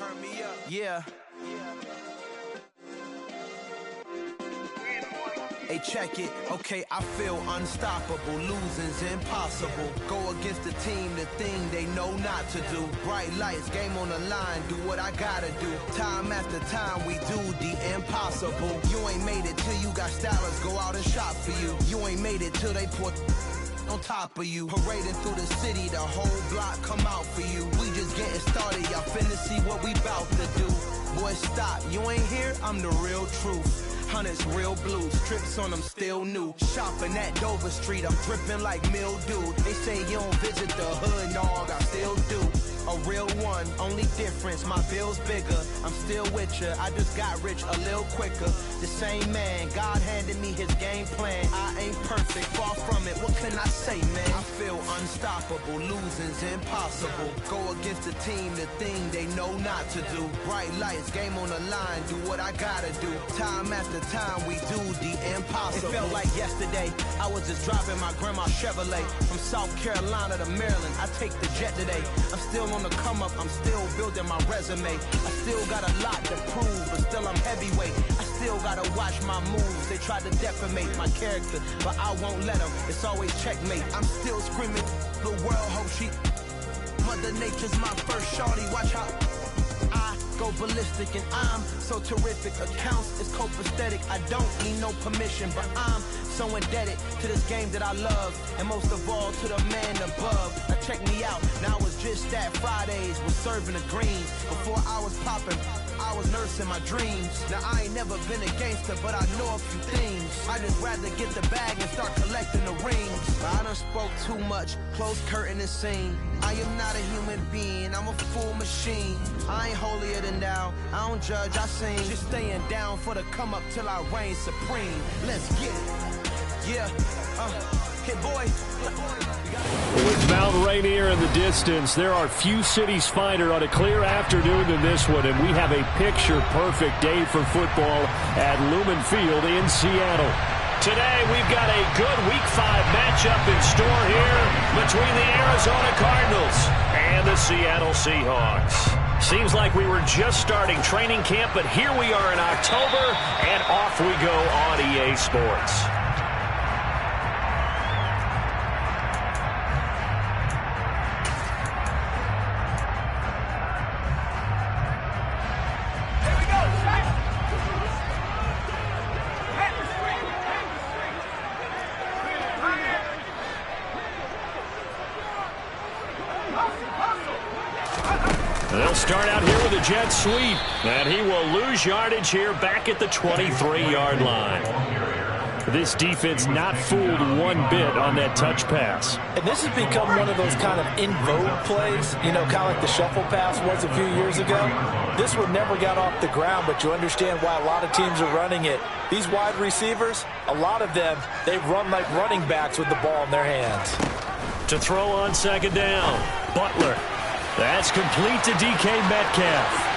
Turn me up. Yeah. Hey, check it. Okay, I feel unstoppable. Losing's impossible. Go against the team, the thing they know not to do. Bright lights, game on the line. Do what I gotta do. Time after time, we do the impossible. You ain't made it till you got stylists go out and shop for you. You ain't made it till they put on top of you. Parading through the city, the whole block come out for you. We just getting started, y'all finna see what we bout to do. Boy, stop, you ain't here, I'm the real truth. Hunters, real blues, strips on them still new. Shopping at Dover Street, I'm dripping like mildew. They say you don't visit the hood, dog, I still do. A real one, only difference, my bill's bigger. I'm still with ya, I just got rich a little quicker. The same man, God handed me his game plan. I ain't perfect, far from it, what can I say, man? I feel unstoppable, losing's impossible. Go against the team, the thing they know not to do. Bright lights, game on the line, do what I gotta do. Time after time, we do the impossible. It felt like yesterday, I was just driving my grandma's Chevrolet. From South Carolina to Maryland, I take the jet today. I'm still on the come up, I'm still building my resume. I still got a lot to prove, but still I'm heavyweight. I still gotta watch my moves. They try to defamate my character, but I won't let them. It's always checkmate. I'm still screaming, the world hope she. Mother Nature's my first shorty, watch how I go ballistic, and I'm so terrific. Accounts is copacetic. I don't need no permission, but I'm so indebted to this game that I love, and most of all to the man above. Now check me out, now it's just that Fridays was serving the greens. Before I was popping, I was nursing my dreams. Now I ain't never been a gangster, but I know a few things. I just rather get the bag and start collecting the rings. But I done spoke too much, close curtain and scene. I am not a human being, I'm a full machine. I ain't holier than thou, I don't judge, I sing. Just staying down for the come up till I reign supreme. Let's get it. Yeah, hit boy. With Mount Rainier in the distance, there are few cities finer on a clear afternoon than this one, and we have a picture-perfect day for football at Lumen Field in Seattle. Today, we've got a good Week 5 matchup in store here between the Arizona Cardinals and the Seattle Seahawks. Seems like we were just starting training camp, but here we are in October, and off we go on EA Sports. They'll start out here with a jet sweep, and he will lose yardage here back at the 23-yard line. This defense not fooled one bit on that touch pass. And this has become one of those kind of in vogue plays, you know, kind of like the shuffle pass was a few years ago. This one never got off the ground, but you understand why a lot of teams are running it. These wide receivers, a lot of them, they run like running backs with the ball in their hands. To throw on second down, Butler. That's complete to DK Metcalf.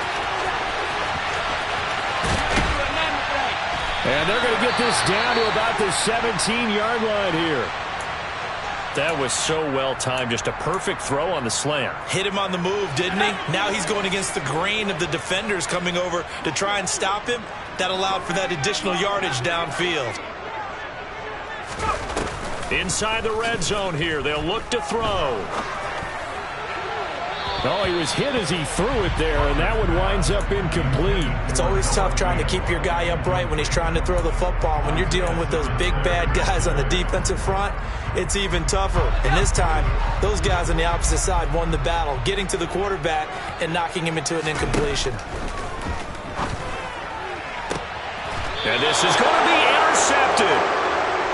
And they're going to get this down to about the 17-yard line here. That was so well timed. Just a perfect throw on the slant. Hit him on the move, didn't he? Now he's going against the grain of the defenders coming over to try and stop him. That allowed for that additional yardage downfield. Inside the red zone here. They'll look to throw. Oh, he was hit as he threw it there, and that one winds up incomplete. It's always tough trying to keep your guy upright when he's trying to throw the football. When you're dealing with those big, bad guys on the defensive front, it's even tougher. And this time, those guys on the opposite side won the battle, getting to the quarterback and knocking him into an incompletion. And this is going to be intercepted.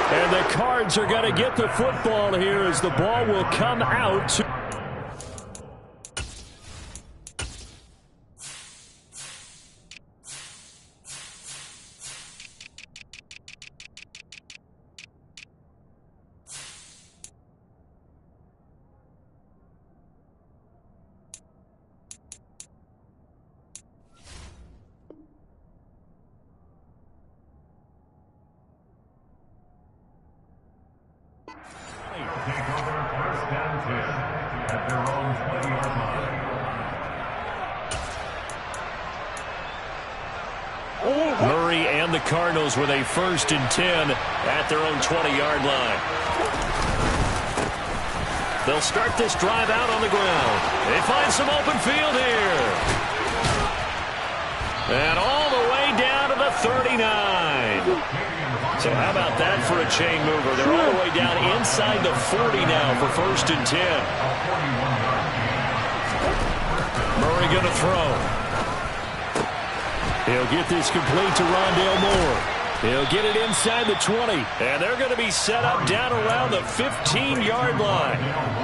And the Cards are going to get the football here as the ball will come out. Take over first down 10. Murray and the Cardinals with a 1st and 10 at their own 20-yard line. They'll start this drive out on the ground. They find some open field here. And all the way down to the 39. So how about that for a chain mover? They're all the way down inside the 40 now for 1st and 10. Murray going to throw. He'll get this complete to Rondale Moore. He'll get it inside the 20. And they're going to be set up down around the 15-yard line.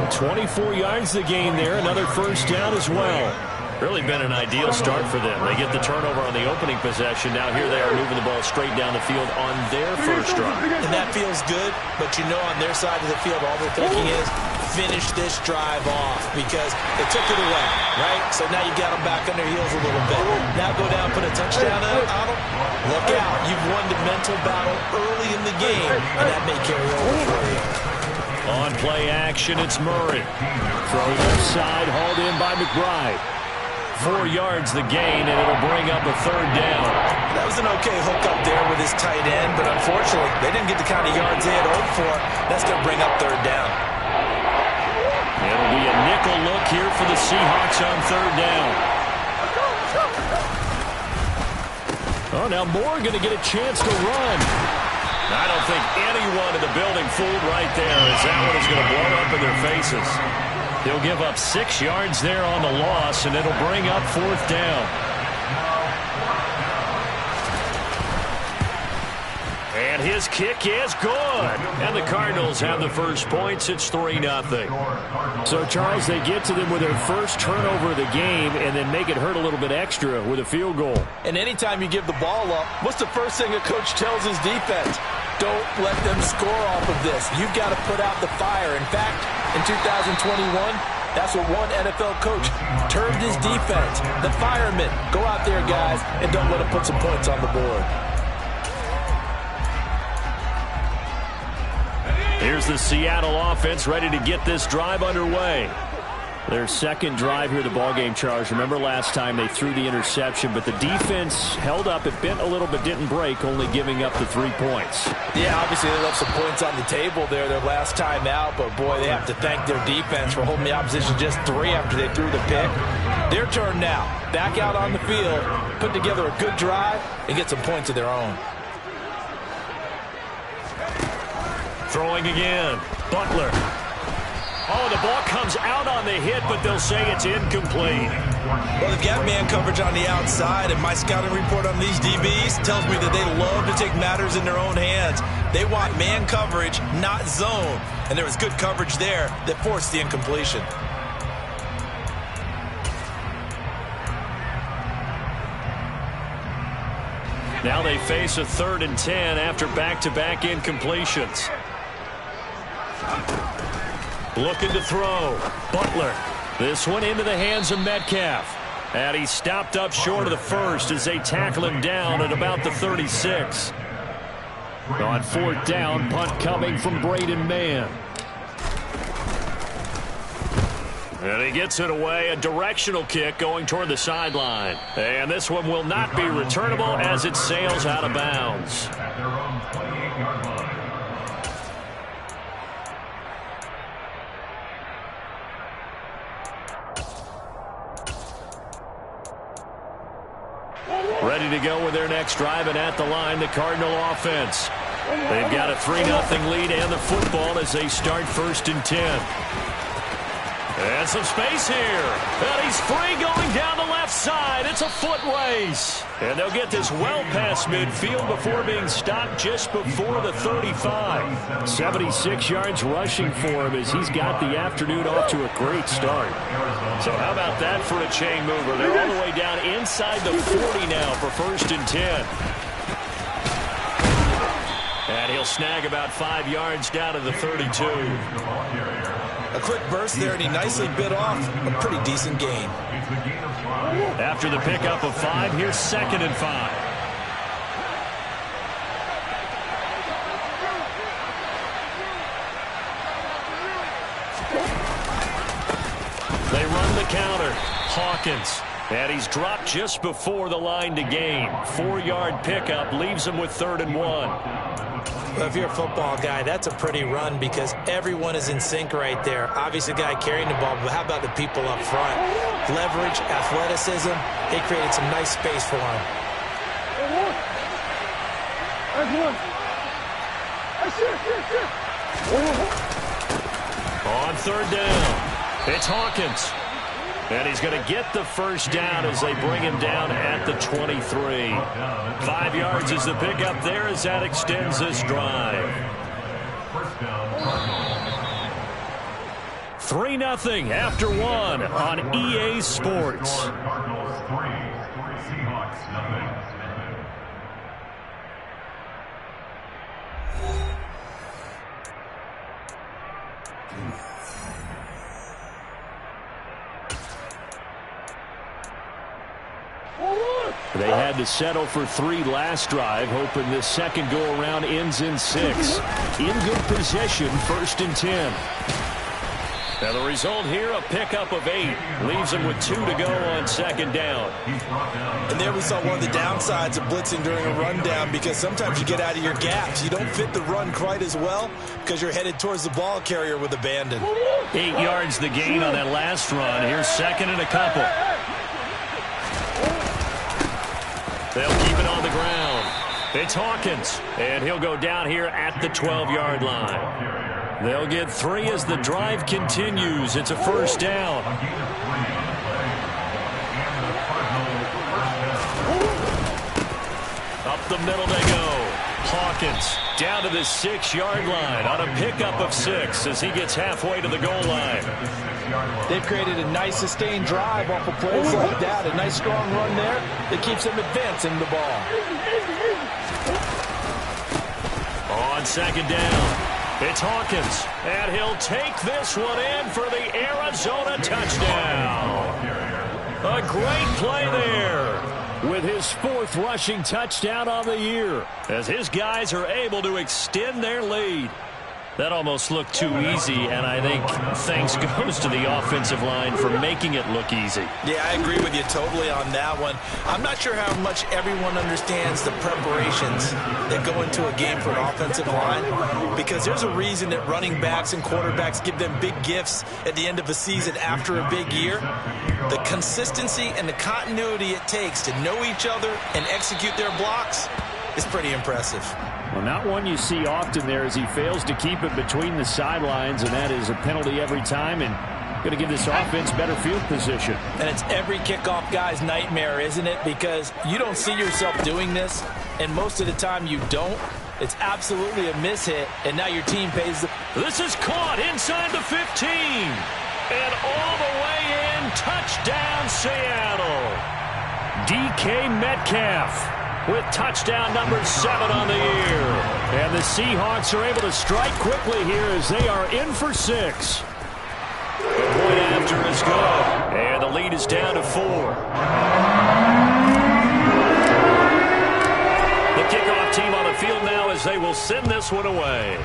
24 yards the gain there. Another 1st down as well. Really been an ideal start for them. They get the turnover on the opening possession. Now here they are moving the ball straight down the field on their 1st drive. And that feels good, but you know on their side of the field all they're thinking is finish this drive off because they took it away, right? So now you got them back on their heels a little bit. Now go down, put a touchdown on them. Look out. You've won the mental battle early in the game, and that may carry over for you. On play action, it's Murray. Throw left side, hauled in by McBride. 4 yards the gain, and it'll bring up a 3rd down. That was an okay hook up there with his tight end, but unfortunately, they didn't get the kind of yards they had hoped for. That's going to bring up 3rd down. It'll be a nickel look here for the Seahawks on 3rd down. Oh, now Moore going to get a chance to run. I don't think anyone in the building fooled right there, as that one is going to blow up in their faces. He'll give up 6 yards there on the loss, and it'll bring up 4th down. And his kick is good. And the Cardinals have the first points. It's 3-0. So, Charles, they get to them with their first turnover of the game and then make it hurt a little bit extra with a field goal. And anytime you give the ball up, what's the first thing a coach tells his defense? Don't let them score off of this. You've got to put out the fire. In fact, in 2021, that's what one NFL coach termed his defense. The firemen. Go out there, guys, and don't let them put some points on the board. Here's the Seattle offense ready to get this drive underway. Their 2nd drive here, the ballgame, Charles. Remember last time they threw the interception, but the defense held up. It bent a little but didn't break, only giving up the 3 points. Yeah, obviously they left some points on the table there their last time out, but boy, they have to thank their defense for holding the opposition just 3 after they threw the pick. Their turn now. Back out on the field, put together a good drive, and get some points of their own. Throwing again. Butler. Oh, the ball comes out on the hit, but they'll say it's incomplete. Well, they've got man coverage on the outside, and my scouting report on these DBs tells me that they love to take matters in their own hands. They want man coverage, not zone. And there was good coverage there that forced the incompletion. Now they face a 3rd and 10 after back-to-back incompletions. Looking to throw. Butler. This one into the hands of Metcalf. And he stopped up short of the 1st as they tackle him down at about the 36. On 4th down, punt coming from Braden Mann. And he gets it away, a directional kick going toward the sideline. And this one will not be returnable as it sails out of bounds. Ready to go with their next drive, and at the line, the Cardinal offense. They've got a 3-0 lead and the football as they start 1st and 10. And some space here. And he's free going down the left side. It's a foot race. And they'll get this well past midfield before being stopped just before the 35. 76 yards rushing for him as he's got the afternoon off to a great start. So how about that for a chain mover? They're all the way down inside the 40 now for 1st and 10. And he'll snag about 5 yards down to the 32. A quick burst there, and he nicely bit off a pretty decent gain. After the pickup of 5, here's 2nd and 5. They run the counter. Hawkins And he's dropped just before the line to gain. 4-yard pickup leaves him with 3rd and 1. Well, if you're a football guy, that's a pretty run because everyone is in sync right there. Obviously, the guy carrying the ball, but how about the people up front? Leverage, athleticism, they created some nice space for him. On 3rd down, it's Hawkins. And he's going to get the first down as they bring him down at the 23. 5 yards is the pickup there as that extends this drive. 3-0 after 1 on EA Sports. Cardinals 3, Seahawks nothing. They had to settle for 3 last drive, hoping this second go-around ends in 6. In good position, 1st and 10. Now the result here, a pickup of 8. Leaves them with 2 to go on 2nd down. And there we saw one of the downsides of blitzing during a rundown because sometimes you get out of your gaps. You don't fit the run quite as well because you're headed towards the ball carrier with abandon. 8 yards the gain on that last run. Here's 2nd and a couple. They'll keep it on the ground. It's Hawkins, and he'll go down here at the 12-yard line. They'll get 3 as the drive continues. It's a 1st down. Up the middle they go. Hawkins down to the 6-yard line on a pickup of 6 as he gets halfway to the goal line. They've created a nice sustained drive off of plays like that. A nice strong run there that keeps them advancing the ball. On 2nd down, it's Hawkins, and he'll take this one in for the Arizona touchdown. A great play there with his 4th rushing touchdown on the year as his guys are able to extend their lead. That almost looked too easy, and I think thanks goes to the offensive line for making it look easy. Yeah, I agree with you totally on that one. I'm not sure how much everyone understands the preparations that go into a game for an offensive line because there's a reason that running backs and quarterbacks give them big gifts at the end of a season after a big year. The consistency and the continuity it takes to know each other and execute their blocks is pretty impressive. Well, not one you see often there as he fails to keep it between the sidelines, and that is a penalty every time and going to give this offense better field position. And it's every kickoff guy's nightmare, isn't it? Because you don't see yourself doing this, and most of the time you don't. It's absolutely a mishit, and now your team pays the... This is caught inside the 15. And all the way in, touchdown Seattle. DK Metcalf with touchdown number 7 on the year. And the Seahawks are able to strike quickly here as they are in for 6. The point after is good. And the lead is down to 4. The kickoff team on the field now as they will send this one away.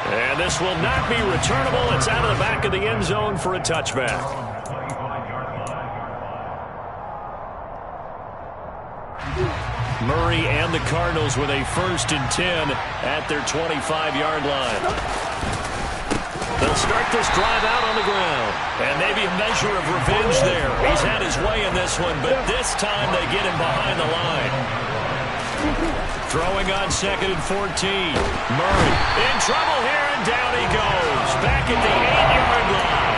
And this will not be returnable. It's out of the back of the end zone for a touchback. Murray and the Cardinals with a 1st and 10 at their 25-yard line. They'll start this drive out on the ground. And maybe a measure of revenge there. He's had his way in this one, but this time they get him behind the line. Throwing on 2nd and 14. Murray in trouble here, and down he goes. Back at the 8-yard line.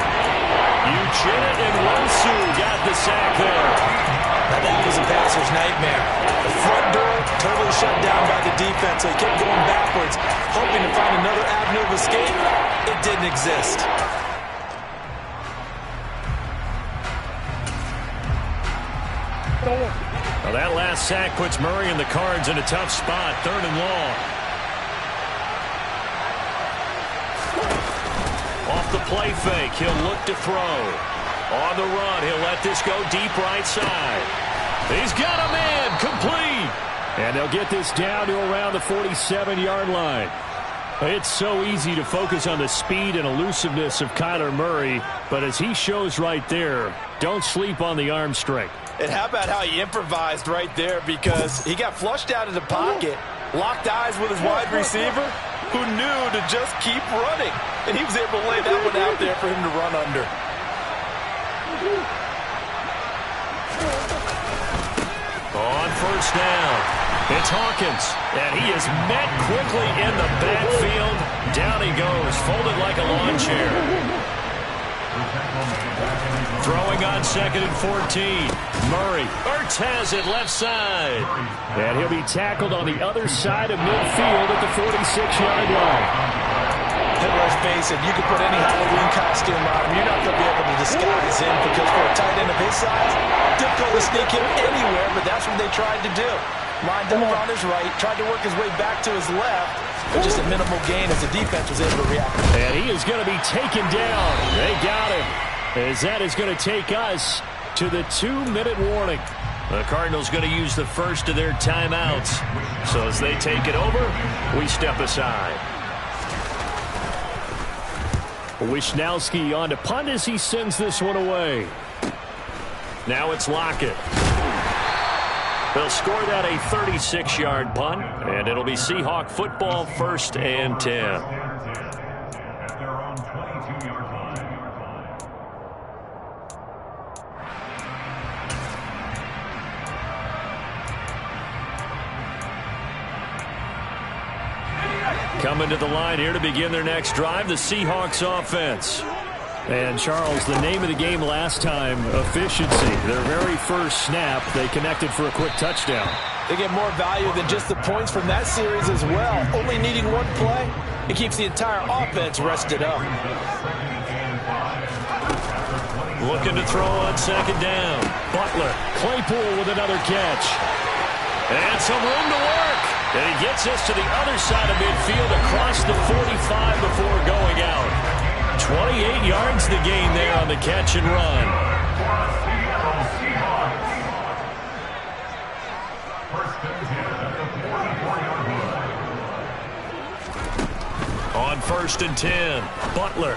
Uchenna and Wosu got the sack there. Now that was a passer's nightmare. The front door totally shut down by the defense, so he kept going backwards, hoping to find another avenue of escape. It didn't exist. Well, that last sack puts Murray and the Cards in a tough spot, 3rd and long. Off the play fake, he'll look to throw. On the run, he'll let this go deep right side. He's got a man, complete. And they'll get this down to around the 47-yard line. It's so easy to focus on the speed and elusiveness of Kyler Murray, but as he shows right there, don't sleep on the arm strength. And how about how he improvised right there, because he got flushed out of the pocket, locked eyes with his wide receiver, who knew to just keep running. And he was able to lay that one out there for him to run under. On first down. It's Hawkins, and he is met quickly in the backfield. Down he goes, folded like a lawn chair. Throwing on 2nd and 14. Murray. Ertz has it left side. And he'll be tackled on the other side of midfield at the 46-yard line. And let's face it, you can put any Halloween costume on him. You're not going to be able to disguise him, because for a tight end of his size, difficult to sneak him anywhere, but that's what they tried to do. Lined up on his right, tried to work his way back to his left, but just a minimal gain as the defense was able to react. And he is going to be taken down. They got him. As that is going to take us to the 2-minute warning. The Cardinals going to use the first of their timeouts. So as they take it over, we step aside. Wishnowski on to punt as he sends this one away. Now it's Lockett. They'll score that a 36-yard punt, and it'll be Seahawk football, 1st and 10. At their own 22-yard line. Coming to the line here to begin their next drive, the Seahawks offense. And, Charles, the name of the game last time, efficiency. Their very first snap, they connected for a quick touchdown. They get more value than just the points from that series as well. Only needing one play, it keeps the entire offense rested up. Looking to throw on 2nd down. Butler, Claypool with another catch. And some room to work. And he gets us to the other side of midfield across the 45 before going out. 28 yards the gain there on the catch and run. On 1st and 10, Butler.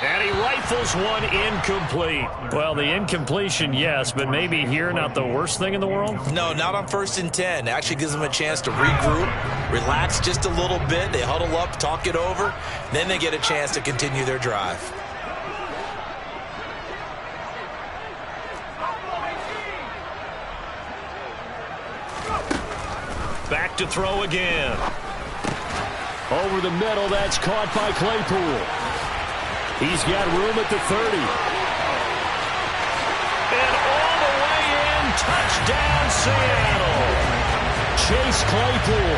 And he rifles one incomplete. Well, the incompletion, yes, but maybe here not the worst thing in the world? No, not on 1st and 10. Actually gives them a chance to regroup, relax just a little bit. They huddle up, talk it over. Then they get a chance to continue their drive. Back to throw again. Over the middle, that's caught by Claypool. He's got room at the 30. And all the way in, touchdown Seattle. Chase Claypool,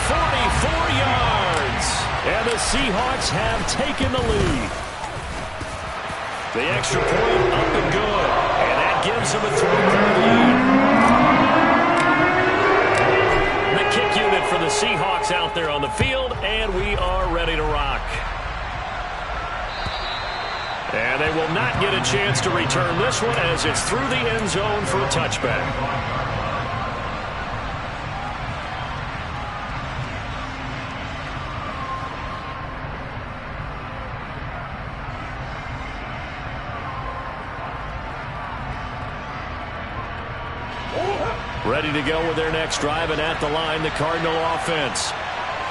44 yards. And the Seahawks have taken the lead. The extra point up and good. And that gives them a 3-point lead. The kick unit for the Seahawks out there on the field, and we are ready to rock. And they will not get a chance to return this one as it's through the end zone for a touchback. Ready to go with their next drive, and at the line, the Cardinal offense.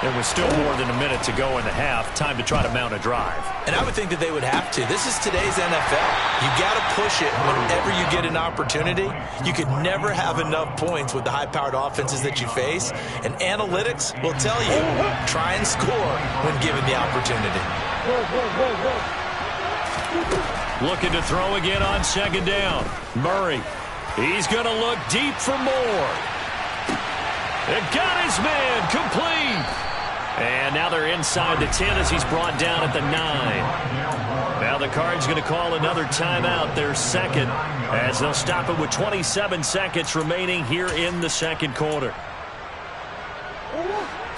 There was still more than a minute to go in the half. Time to try to mount a drive. And I would think that they would have to. This is today's NFL. You got to push it whenever you get an opportunity. You could never have enough points with the high-powered offenses that you face. And analytics will tell you, try and score when given the opportunity. Looking to throw again on 2nd down. Murray. He's going to look deep for more. It got his man complete. And now they're inside the 10 as he's brought down at the 9. Now the Cards going to call another timeout, their second, as they'll stop it with 27 seconds remaining here in the second quarter.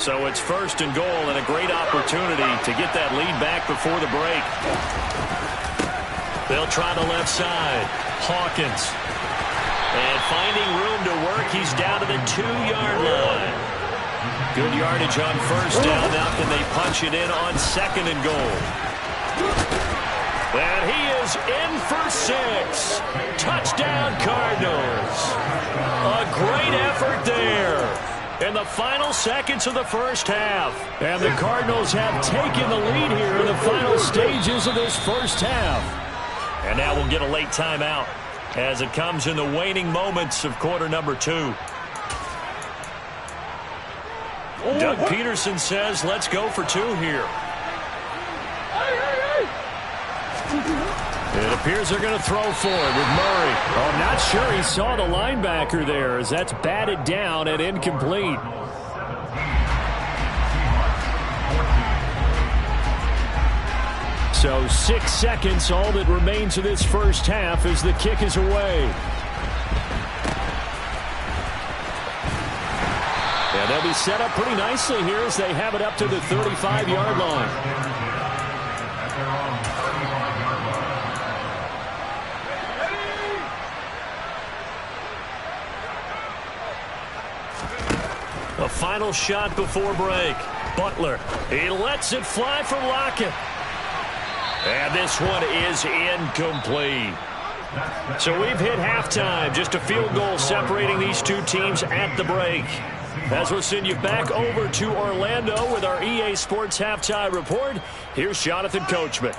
So it's 1st and goal, and a great opportunity to get that lead back before the break. They'll try the left side. Hawkins. And finding room to work, he's down to the 2-yard line. Good yardage on first down. Now can they punch it in on 2nd and goal? And he is in for 6. Touchdown, Cardinals. A great effort there in the final seconds of the first half. And the Cardinals have taken the lead here in the final stages of this first half. And now we'll get a late timeout as it comes in the waning moments of quarter number 2. Doug Peterson says, let's go for 2 here. It appears they're going to throw for it with Murray. Oh, I'm not sure he saw the linebacker there as that's batted down and incomplete. So 6 seconds, all that remains of this first half as the kick is away. And they'll be set up pretty nicely here as they have it up to the 35-yard line. A final shot before break. Butler, he lets it fly for Lockett. And this one is incomplete. So we've hit halftime. Just a field goal separating these two teams at the break. As we'll send you back over to Orlando with our EA Sports Halftime Report, here's Jonathan Coachman.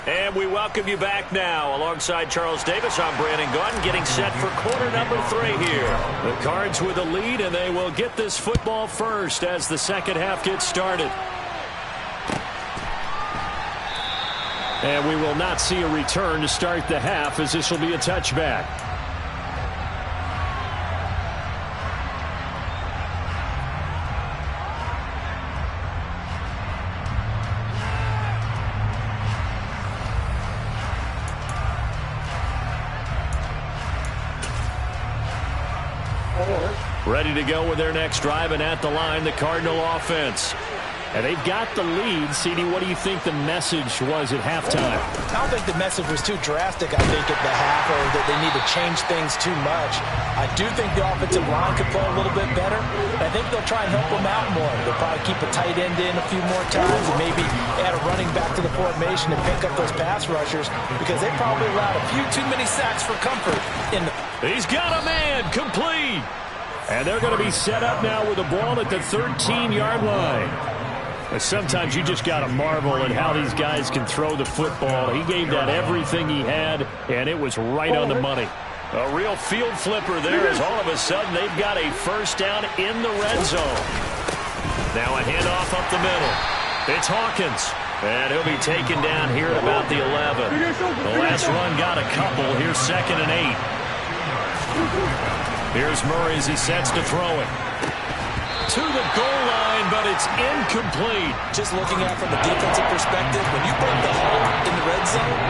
And we welcome you back now. Alongside Charles Davis, I'm Brandon Gaudin, getting set for quarter number 3 here. The Cards with a lead, and they will get this football first as the second half gets started. And we will not see a return to start the half, as this will be a touchback. Ready to go with their next drive, and at the line, the Cardinal offense. And they've got the lead. CD, what do you think the message was at halftime? I don't think the message was too drastic, I think, at the half, or that they need to change things too much. I do think the offensive line could play a little bit better. I think they'll try and help them out more. They'll probably keep a tight end in a few more times and maybe add a running back to the formation and pick up those pass rushers, because they probably allowed a few too many sacks for comfort. He's got a man, complete. And they're going to be set up now with the ball at the 13-yard line. Sometimes you just got to marvel at how these guys can throw the football. He gave that everything he had, and it was right on the money. A real field flipper there, as all of a sudden they've got a first down in the red zone. Now a handoff up the middle. It's Hawkins, and he'll be taken down here at about the 11. The last run got a couple. Here's 2nd and 8. Here's Murray as he sets to throw it. To the goal line, but it's incomplete. Just looking at it from a defensive perspective, when you break the hole in the red zone,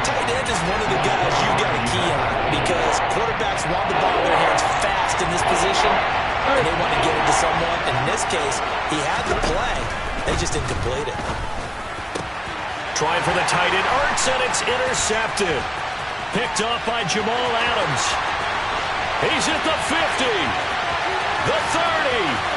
tight end is one of the guys you got to key on, because quarterbacks want the ball in their hands fast in this position, and they want to get it to someone. And in this case, he had the play. They just didn't complete it. Trying for the tight end, Ertz, and it's intercepted. Picked off by Jamal Adams. He's at the 50, the 30,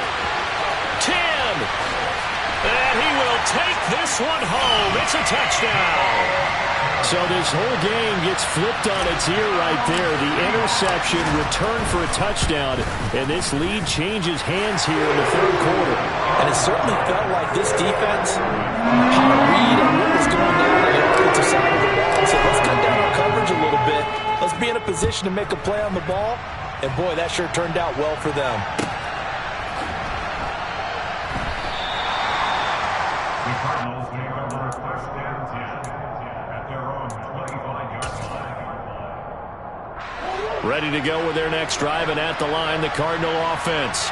10, and he will take this one home. It's a touchdown. So this whole game gets flipped on its ear right there. The interception, return for a touchdown, and this lead changes hands here in the third quarter. And it certainly felt like this defense had a read on what was going on on the offensive side of the ball. So let's cut down our coverage a little bit. Let's be in a position to make a play on the ball. And, boy, that sure turned out well for them. The Cardinals take over first and 10 at their own 25-yard line. Ready to go with their next drive, and at the line, the Cardinal offense.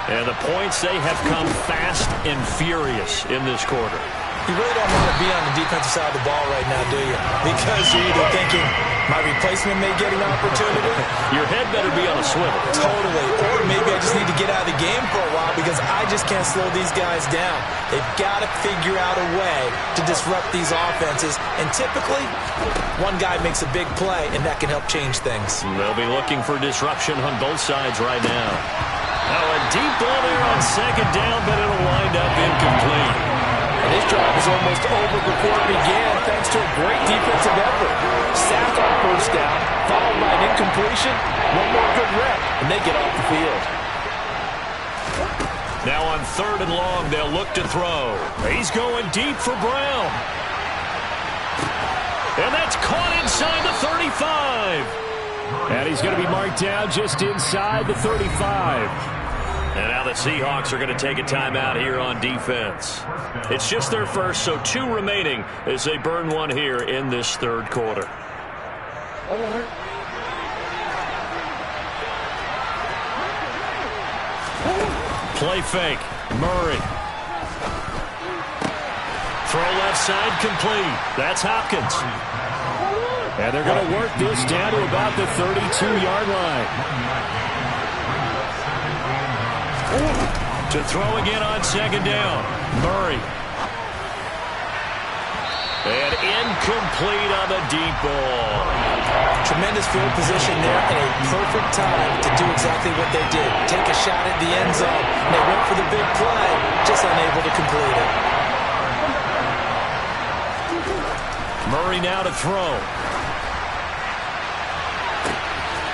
And the points, they have come fast and furious in this quarter. You really don't want to be on the defensive side of the ball right now, do you? Because you're either thinking, my replacement may get an opportunity. Your head better be on a swivel. Totally. Or maybe I just need to get out of the game for a while because I just can't slow these guys down. They've got to figure out a way to disrupt these offenses. And typically, one guy makes a big play, and that can help change things. They'll be looking for disruption on both sides right now. Oh, a deep ball there on second down, but it'll wind up incomplete. And this drive is almost over before it began thanks to a great defensive effort. Sack on first down, followed by an incompletion. One more good rep, and they get off the field. Now on 3rd and long, they'll look to throw. He's going deep for Brown. And that's caught inside the 35. And he's going to be marked down just inside the 35. And now the Seahawks are going to take a timeout here on defense. It's just their first, so 2 remaining as they burn one here in this 3rd quarter. Play fake. Murray. Throw left side complete. That's Hopkins. And they're going to work this down to about the 32-yard line. To throw again on second down. Murray. And incomplete on the deep ball. Tremendous field position there and a perfect time to do exactly what they did. Take a shot at the end zone. They went for the big play, just unable to complete it. Murray now to throw.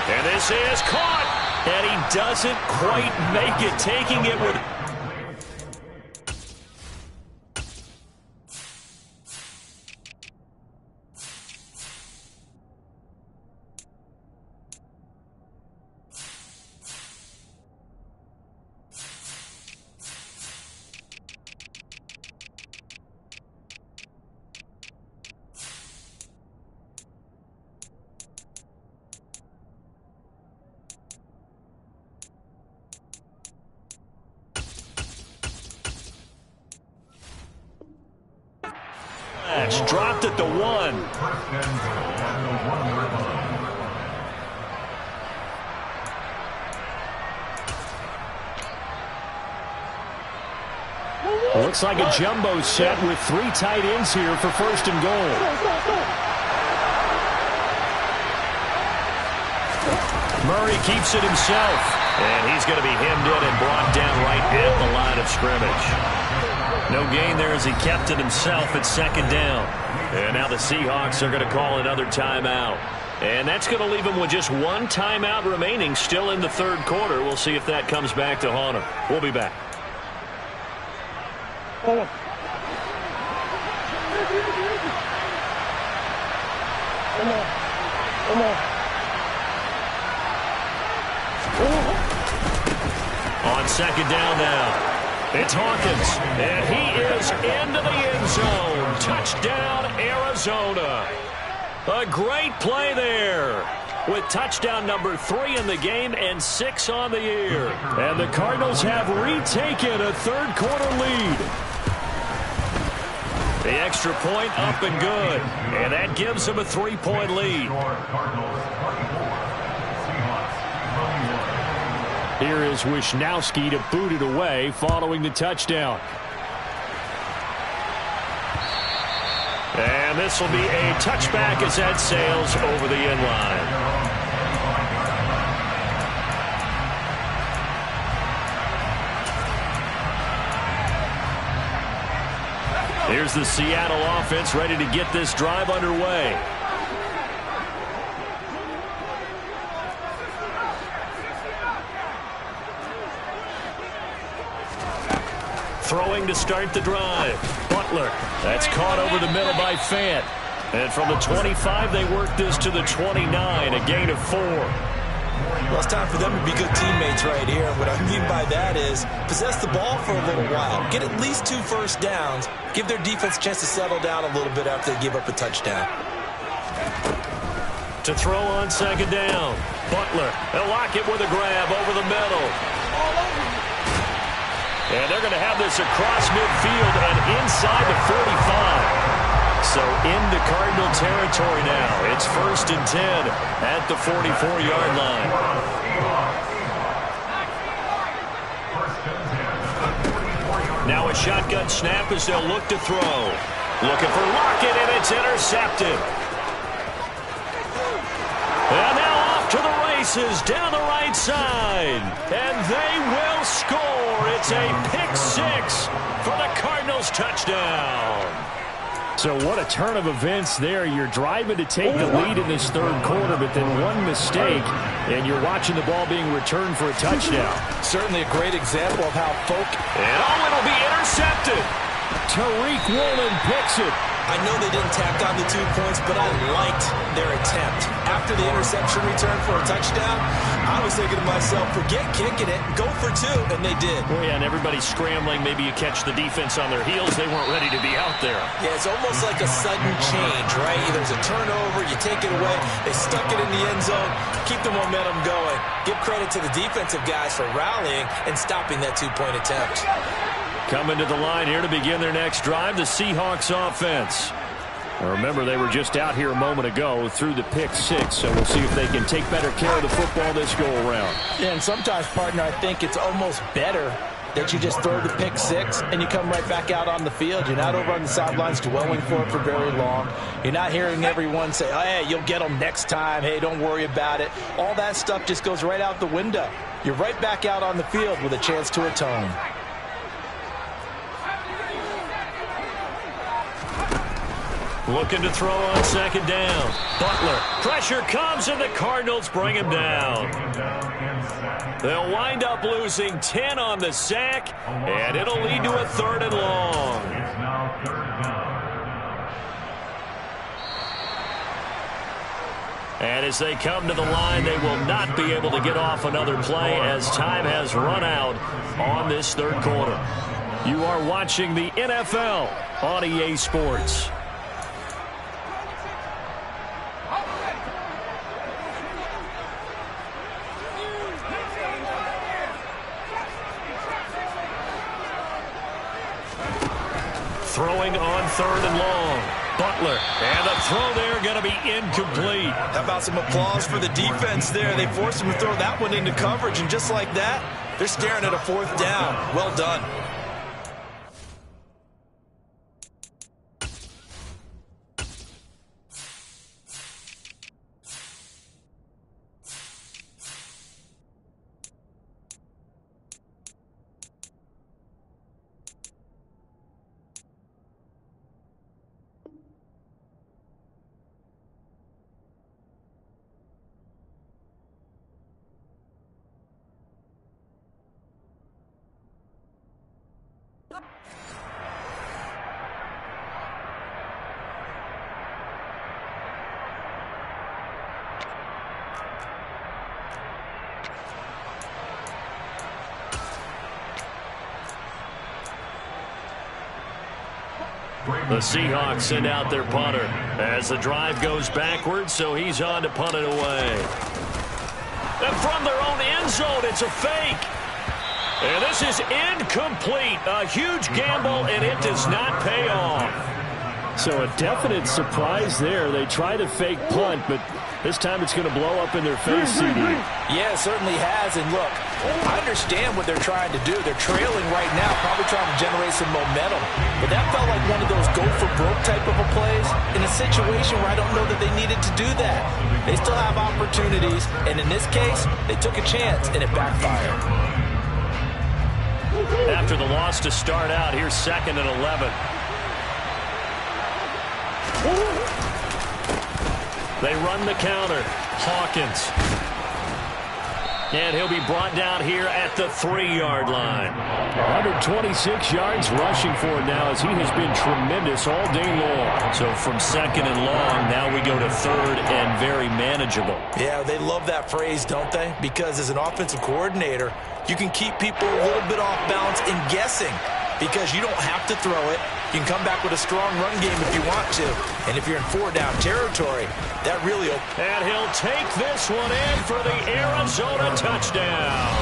And this is caught. And he doesn't quite make it, taking it with... Dropped at the 1. Looks like a jumbo set with 3 tight ends here for 1st and goal. Murray keeps it himself. And he's going to be hemmed in and brought down right at the line of scrimmage. No gain there as he kept it himself at 2nd down. And now the Seahawks are going to call another timeout. And that's going to leave them with just 1 timeout remaining still in the 3rd quarter. We'll see if that comes back to haunt them. We'll be back. On 2nd down now. It's Hawkins, and he is into the end zone. Touchdown, Arizona. A great play there with touchdown number 3 in the game and 6 on the year. And the Cardinals have retaken a 3rd quarter lead. The extra point up and good, and that gives them a 3-point lead. Here is Wisnowski to boot it away following the touchdown. And this will be a touchback as that sails over the end line. Here's the Seattle offense ready to get this drive underway. Throwing to start the drive. Butler. That's caught over the middle by Fant. And from the 25, they work this to the 29, a gain of 4. Well, it's time for them to be good teammates right here. And what I mean by that is possess the ball for a little while. Get at least 2 first downs. Give their defense a chance to settle down a little bit after they give up a touchdown. To throw on 2nd down. Butler. They'll lock it with a grab over the middle. And they're going to have this across midfield and inside the 45. So into Cardinal territory now. It's 1st and 10 at the 44-yard line. Now a shotgun snap as they'll look to throw. Looking for Lockett, and it's intercepted. And now off to the races down the right side. And they will score. It's a pick 6 for the Cardinals touchdown. So what a turn of events there. You're driving to take the lead in this third quarter, but then one mistake, and you're watching the ball being returned for a touchdown. Certainly a great example of how And it'll be intercepted. Tariq Woolen picks it. I know they didn't tack on the 2 points, but I liked their attempt. After the interception return for a touchdown, I was thinking to myself, forget kicking it, go for 2, and they did. Well, yeah, and everybody's scrambling. Maybe you catch the defense on their heels. They weren't ready to be out there. Yeah, it's almost like a sudden change, right? There's a turnover, you take it away, they stuck it in the end zone, keep the momentum going. Give credit to the defensive guys for rallying and stopping that 2-point attempt. Coming to the line here to begin their next drive, the Seahawks offense. Now remember, they were just out here a moment ago through the pick 6, so we'll see if they can take better care of the football this go-around. Yeah, and sometimes, partner, I think it's almost better that you just throw the pick 6 and you come right back out on the field. You're not over on the sidelines dwelling for it for very long. You're not hearing everyone say, oh, hey, you'll get them next time. Hey, don't worry about it. All that stuff just goes right out the window. You're right back out on the field with a chance to atone. Looking to throw on 2nd down. Butler. Pressure comes, and the Cardinals bring him down. They'll wind up losing 10 on the sack, and it'll lead to a 3rd and long. And as they come to the line, they will not be able to get off another play as time has run out on this 3rd quarter. You are watching the NFL on EA Sports. Throwing on 3rd and long. Butler. And the throw there going to be incomplete. How about some applause for the defense there? They forced him to throw that one into coverage, and just like that, they're staring at a 4th down. Well done. The Seahawks send out their punter as the drive goes backwards, so he's on to punt it away. And from their own end zone, it's a fake. And this is incomplete. A huge gamble, and it does not pay off. So a definite surprise there. They try to fake punt, but this time it's going to blow up in their face, CD. Yeah, it certainly has. And look, I understand what they're trying to do. They're trailing right now, probably trying to generate some momentum. But that felt like one of those go-for-broke type of a plays in a situation where I don't know that they needed to do that. They still have opportunities, and in this case, they took a chance, and it backfired. After the loss to start out, here's 2nd and 11. They run the counter. Hawkins. And he'll be brought down here at the 3-yard line. 126 yards rushing for it now as he has been tremendous all day long. So from 2nd and long, now we go to 3rd and very manageable. Yeah, they love that phrase, don't they? Because as an offensive coordinator, you can keep people a little bit off balance and guessing because you don't have to throw it. You can come back with a strong run game if you want to. And if you're in 4-down territory, that really opens. And he'll take this one in for the Arizona touchdown.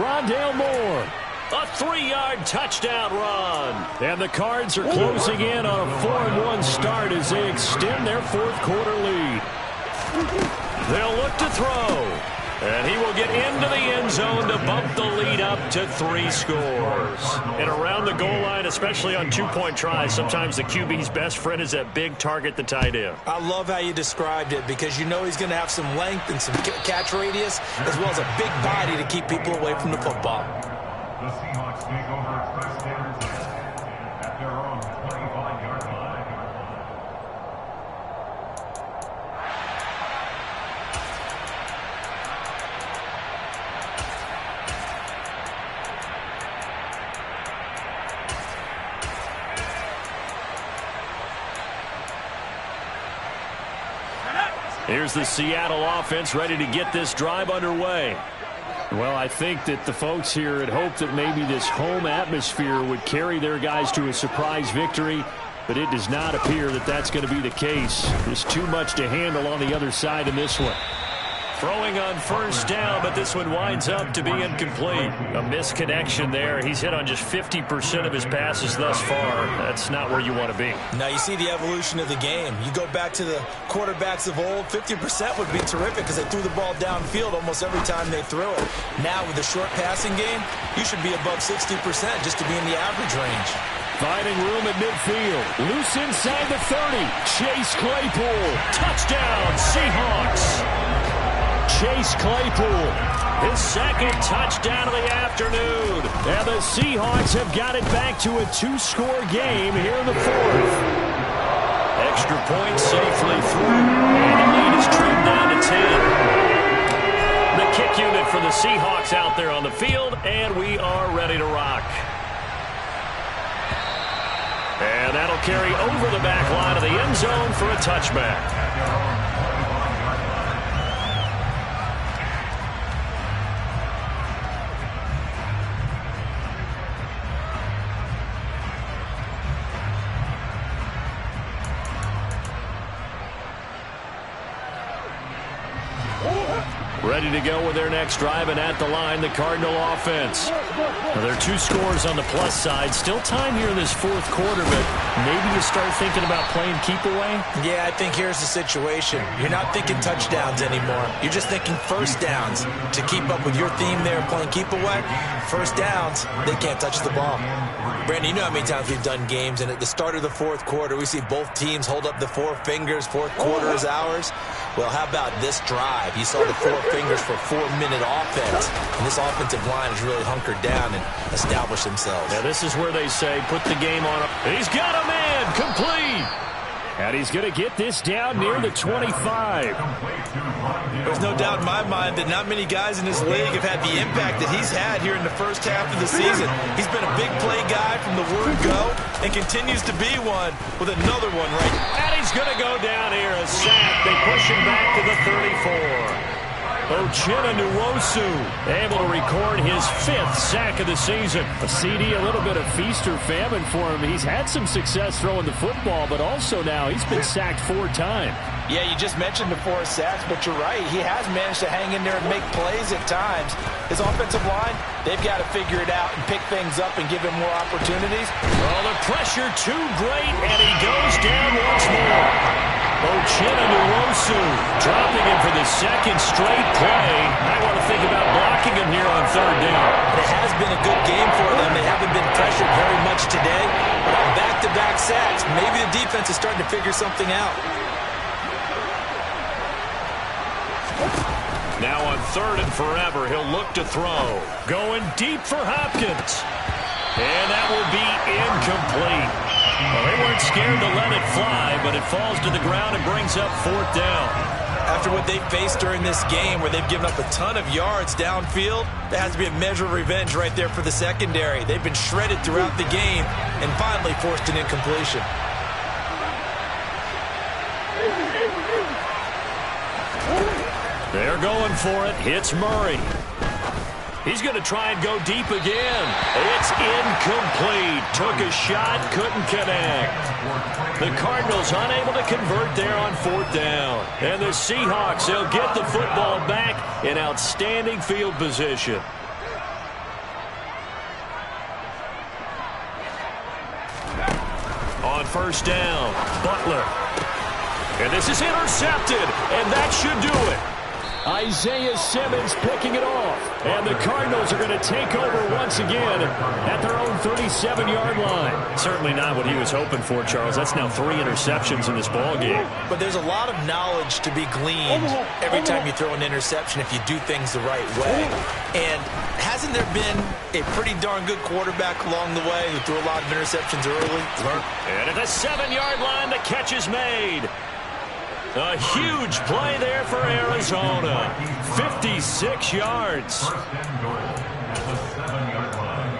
Rondale Moore. A 3-yard touchdown run. And the Cards are closing in on a 4-1 start as they extend their fourth-quarter lead. They'll look to throw. And he will get into the end zone to bump the lead up to 3 scores. And around the goal line, especially on two-point tries, sometimes the QB's best friend is that big target, the tight end. I love how you described it because you know he's going to have some length and some catch radius as well as a big body to keep people away from the football. The Seahawks take over first and 10 at their own 25-yard line. Here's the Seattle offense ready to get this drive underway. Well, I think that the folks here had hoped that maybe this home atmosphere would carry their guys to a surprise victory, but it does not appear that that's going to be the case. There's too much to handle on the other side in this one. Throwing on first down, but this one winds up to be incomplete. A misconnection there. He's hit on just 50% of his passes thus far. That's not where you want to be. Now you see the evolution of the game. You go back to the quarterbacks of old, 50% would be terrific because they threw the ball downfield almost every time they threw it. Now with the short passing game, you should be above 60% just to be in the average range. Finding room at midfield. Loose inside the 30. Chase Claypool. Touchdown, Seahawks. Chase Claypool, his second touchdown of the afternoon. And the Seahawks have got it back to a 2-score game here in the fourth. Extra point safely through. And the lead is trimmed down to 10. The kick unit for the Seahawks out there on the field, and we are ready to rock. And that'll carry over the back line of the end zone for a touchback. Ready to go with their next drive, and at the line, the Cardinal offense. Now, there are 2 scores on the plus side. Still time here in this fourth quarter, but maybe you start thinking about playing keep away? Yeah, I think here's the situation. You're not thinking touchdowns anymore. You're just thinking first downs. To keep up with your theme there, playing keep away, first downs, they can't touch the ball. Brandon, you know how many times we've done games, and at the start of the fourth quarter, we see both teams hold up the 4 fingers, fourth quarter is ours. Well, how about this drive? You saw the 4 fingers for 4-minute offense, and this offensive line has really hunkered down and established themselves. Now, this is where they say, put the game on. He's got a man, complete. And he's going to get this down near the 25. There's no doubt in my mind that not many guys in this league have had the impact that he's had here in the first half of the season. He's been a big play guy from the word go and continues to be one with another one right. And he's going to go down here, a sack. They push him back to the 34. Uchenna Nwosu able to record his 5th sack of the season. A CD, a little bit of feast or famine for him. He's had some success throwing the football, but also now he's been sacked 4 times. Yeah, you just mentioned the 4 sacks, but you're right. He has managed to hang in there and make plays at times. His offensive line, they've got to figure it out and pick things up and give him more opportunities. Well, the pressure too great, and he goes down once more. Uchenna Nwosu dropping him for the 2nd straight play. I want to think about blocking him here on 3rd down. It has been a good game for them. They haven't been pressured very much today, but on back-to-back sacks, maybe the defense is starting to figure something out. Now on 3rd and forever, he'll look to throw. Going deep for Hopkins. And that will be incomplete. Well, they weren't scared to let it fly, but it falls to the ground and brings up 4th down. After what they faced during this game where they've given up a ton of yards downfield, there has to be a measure of revenge right there for the secondary. They've been shredded throughout the game and finally forced an incompletion. They're going for it. Hits Murray. He's going to try and go deep again. It's incomplete. Took a shot, couldn't connect. The Cardinals unable to convert there on 4th down. And the Seahawks, they'll get the football back in outstanding field position. On first down, Butler. And this is intercepted, and that should do it. Isaiah Simmons picking it off. And the Cardinals are going to take over once again at their own 37-yard line. Certainly not what he was hoping for, Charles. That's now 3 interceptions in this ballgame. But there's a lot of knowledge to be gleaned every time you throw an interception if you do things the right way. And hasn't there been a pretty darn good quarterback along the way who threw a lot of interceptions early? And at the 7-yard line, the catch is made. A huge play there for Arizona. 56 yards. First and goal at the 7-yard line.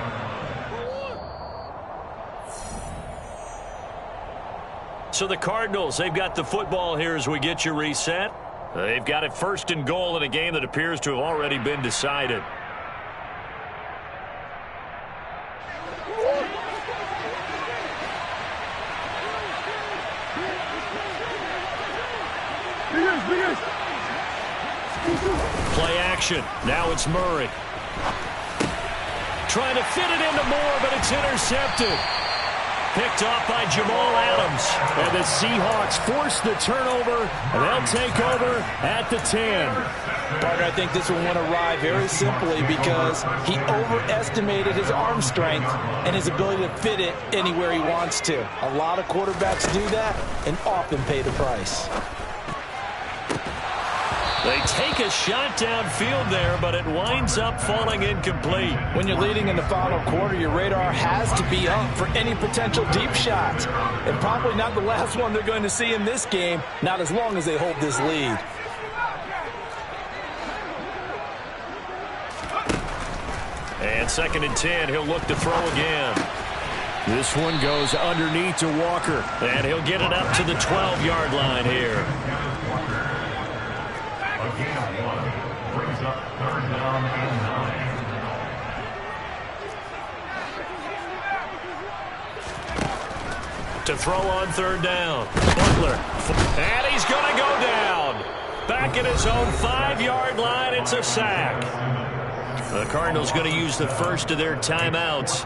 So the Cardinals, they've got the football here as we get you reset. They've got it first and goal in a game that appears to have already been decided. Play action. Now it's Murray. Trying to fit it into Moore, but it's intercepted. Picked off by Jamal Adams. And the Seahawks force the turnover, and they'll take over at the 10. Partner, I think this one went awry very simply because he overestimated his arm strength and his ability to fit it anywhere he wants to. A lot of quarterbacks do that and often pay the price. They take a shot downfield there, but it winds up falling incomplete. When you're leading in the final quarter, your radar has to be up for any potential deep shots. And probably not the last one they're going to see in this game, not as long as they hold this lead. And 2nd and 10, he'll look to throw again. This one goes underneath to Walker. And he'll get it up to the 12-yard line here. A gain of 1 brings up 3rd down and 9. To throw on 3rd down. Butler. And he's going to go down. Back at his own 5-yard line, it's a sack. The Cardinals going to use the first of their timeouts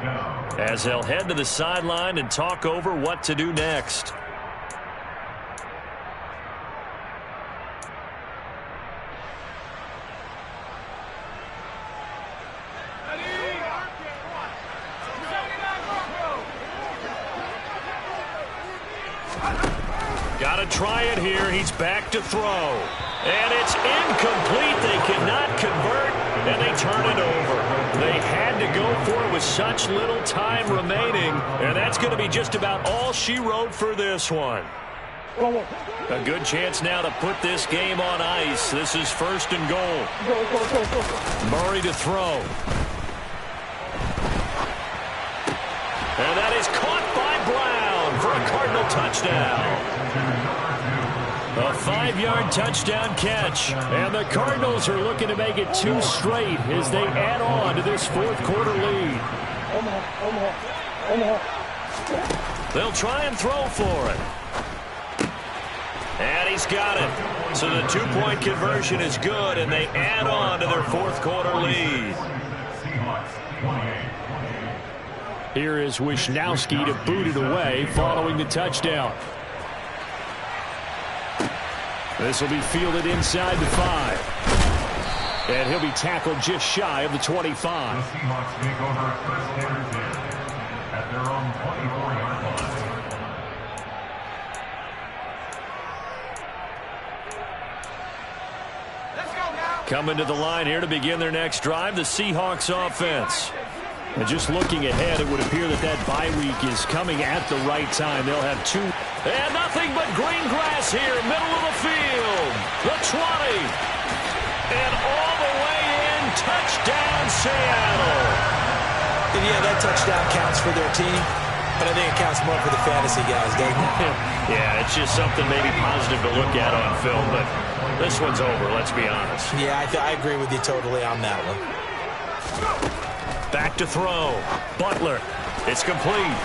as they'll head to the sideline and talk over what to do next. Got to try it here. He's back to throw. And it's incomplete. They cannot convert, and they turn it over. They had to go for it with such little time remaining, and that's going to be just about all she wrote for this one. A good chance now to put this game on ice. This is 1st and goal. Murray to throw. And that is caught by Brown for a Cardinal touchdown. A 5-yard touchdown catch. And the Cardinals are looking to make it 2 straight as they add on to this 4th quarter lead. They'll try and throw for it. And he's got it. So the 2-point conversion is good, and they add on to their 4th quarter lead. Seahawks 28. Here is Wisnowski to boot it away following the touchdown. This will be fielded inside the 5. And he'll be tackled just shy of the 25. The Seahawks take over 1st and 10 at their own 24-yard line. Coming to the line here to begin their next drive, the Seahawks offense. And just looking ahead, it would appear that bye week is coming at the right time. They'll have 2. And nothing but green grass here, middle of the field. The 20. And all the way in, touchdown Seattle. And yeah, that touchdown counts for their team, but I think it counts more for the fantasy guys, doesn't it? Yeah, it's just something maybe positive to look at on film, but this one's over, let's be honest. Yeah, I agree with you totally on that one. Back to throw. Butler. It's complete.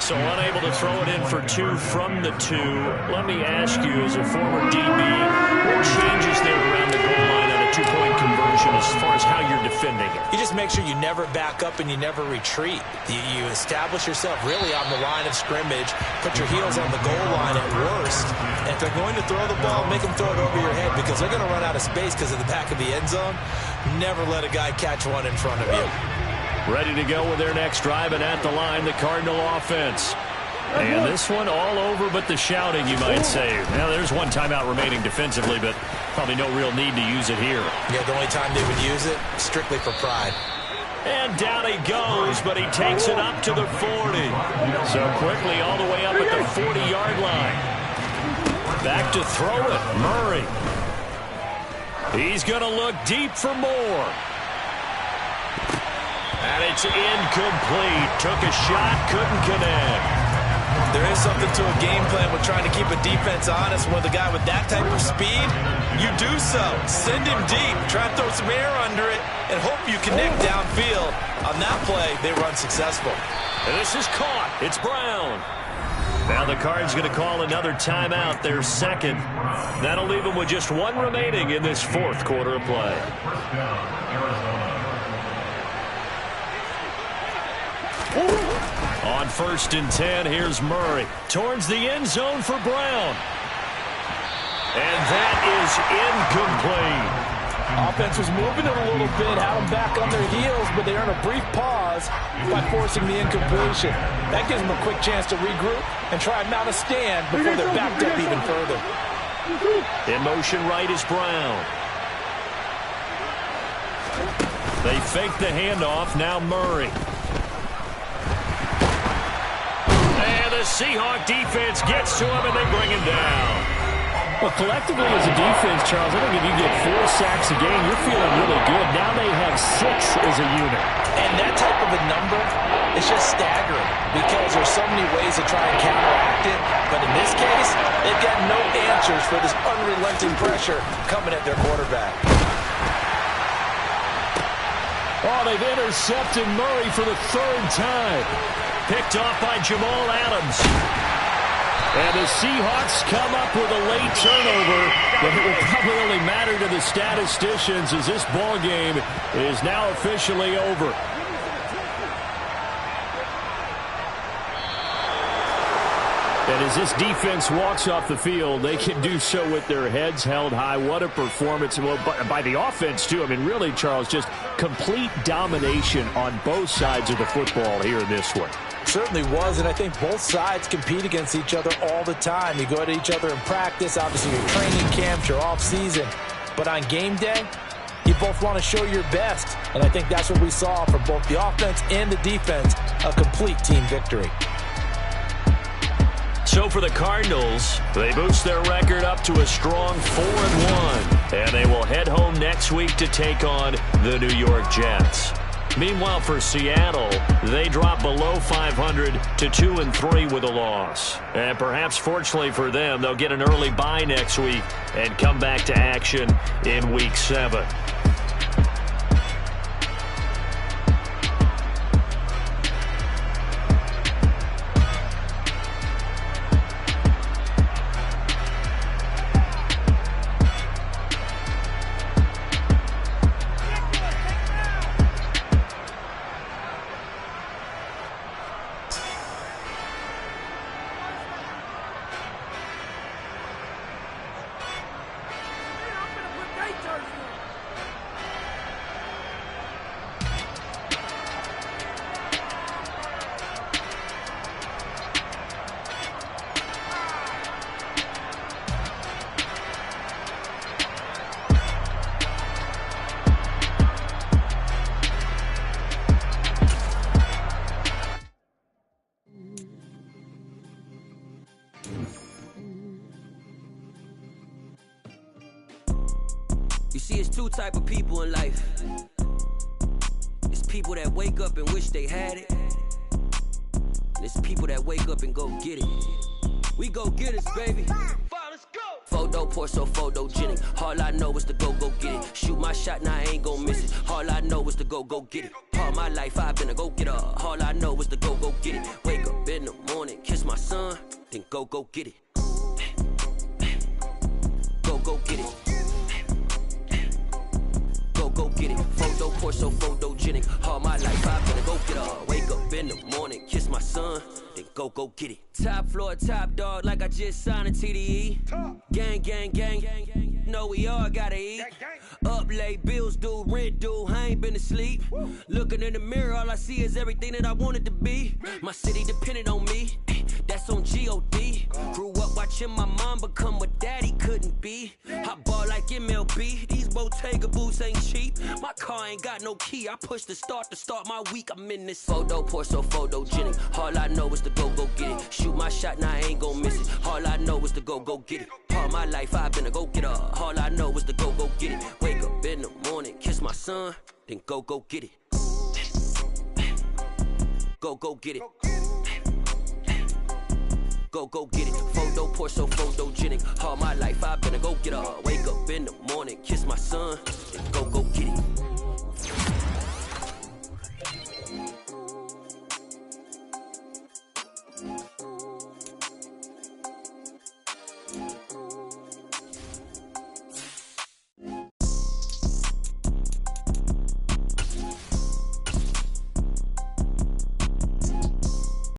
So unable to throw it in for 2 from the 2. Let me ask you, as a former DB, what changes there around the goal line on a 2-point conversion motion as far as how you're defending it? You just make sure you never back up and you never retreat. You establish yourself really on the line of scrimmage, put your heels on the goal line at worst, and if they're going to throw the ball, make them throw it over your head because they're going to run out of space because of the back of the end zone. Never let a guy catch one in front of you. Ready to go with their next drive, and at the line, the Cardinal offense. And this one all over but the shouting, you might say. Now, there's one timeout remaining defensively, but probably no real need to use it here. Yeah, the only time they would use it, strictly for pride. And down he goes, but he takes it up to the 40. So quickly all the way up at the 40-yard line. Back to throw it, Murray. He's going to look deep for more. And it's incomplete. Took a shot, couldn't connect. There is something to a game plan with trying to keep a defense honest. With a guy with that type of speed, you do so. Send him deep. Try to throw some air under it and hope you connect downfield. On that play, they run successful. And this is caught. It's Brown. Now the Cards going to call another timeout, their second. That'll leave them with just one remaining in this fourth quarter of play. First down, Arizona. On 1st and 10, here's Murray. Towards the end zone for Brown. And that is incomplete. Offense was moving it a little bit, had them back on their heels, but they earn a brief pause by forcing the incompletion. That gives them a quick chance to regroup and try and mount a stand before they're backed up even further. In motion right is Brown. They fake the handoff, now Murray. And the Seahawk defense gets to him, and they bring him down. Well, collectively as a defense, Charles, I think if you get 4 sacks a game, you're feeling really good. Now they have 6 as a unit. And that type of a number is just staggering because there's so many ways to try and counteract it. But in this case, they've got no answers for this unrelenting pressure coming at their quarterback. Oh, they've intercepted Murray for the 3rd time. Picked off by Jamal Adams. And the Seahawks come up with a late turnover, but it will probably only matter to the statisticians as this ball game is now officially over. And as this defense walks off the field, they can do so with their heads held high. What a performance. Well, by the offense, too. I mean, really, Charles, just complete domination on both sides of the football here in this one. Certainly was, and I think both sides compete against each other all the time. You go at each other in practice, obviously your training camps, your off-season. But on game day, you both want to show your best. And I think that's what we saw from both the offense and the defense, a complete team victory. So for the Cardinals, they boost their record up to a strong 4-1. And they will head home next week to take on the New York Jets. Meanwhile, for Seattle, they drop below 500 to 2-3 with a loss. And perhaps fortunately for them, they'll get an early bye next week and come back to action in Week 7. You see, it's 2 type of people in life. It's people that wake up and wish they had it. And it's people that wake up and go get it. We go get it, baby. Let's go. Photo pour so photogenic. All I know is to go get it. Shoot my shot, now I ain't gon' miss it. All I know is to go get it. All my life I've been a go-getter. All I know is to go get it. Wake up in the morning, kiss my son, then go get it. Go get it. Go get pour so photogenic. All my life I better go get her. Wake up in the morning, kiss my son, then go get it. Top floor, top dog, like I just signed a TDE. Gang, gang, gang, gang. Know we all gotta eat. Up late, bills due, rent due, I ain't been asleep. Looking in the mirror, all I see is everything that I wanted to be. My city depended on me, that's on G.O.D. Grew up watching my mom become what daddy couldn't be. I ball like MLB, these Bottega boots ain't cheap. My car ain't got no key, I push the start to start my week. I'm in this photo, pour so photogenic. All I know is to go get it. Shoot my shot, now I ain't gon' miss it. All I know is to go get it. All my life I've been a go getter. All I know is to go get it. Wake up in the morning, kiss my son, then go get it. Go get it. Go get it. Photo pour so photogenic. All my life I've been a go getter. Wake up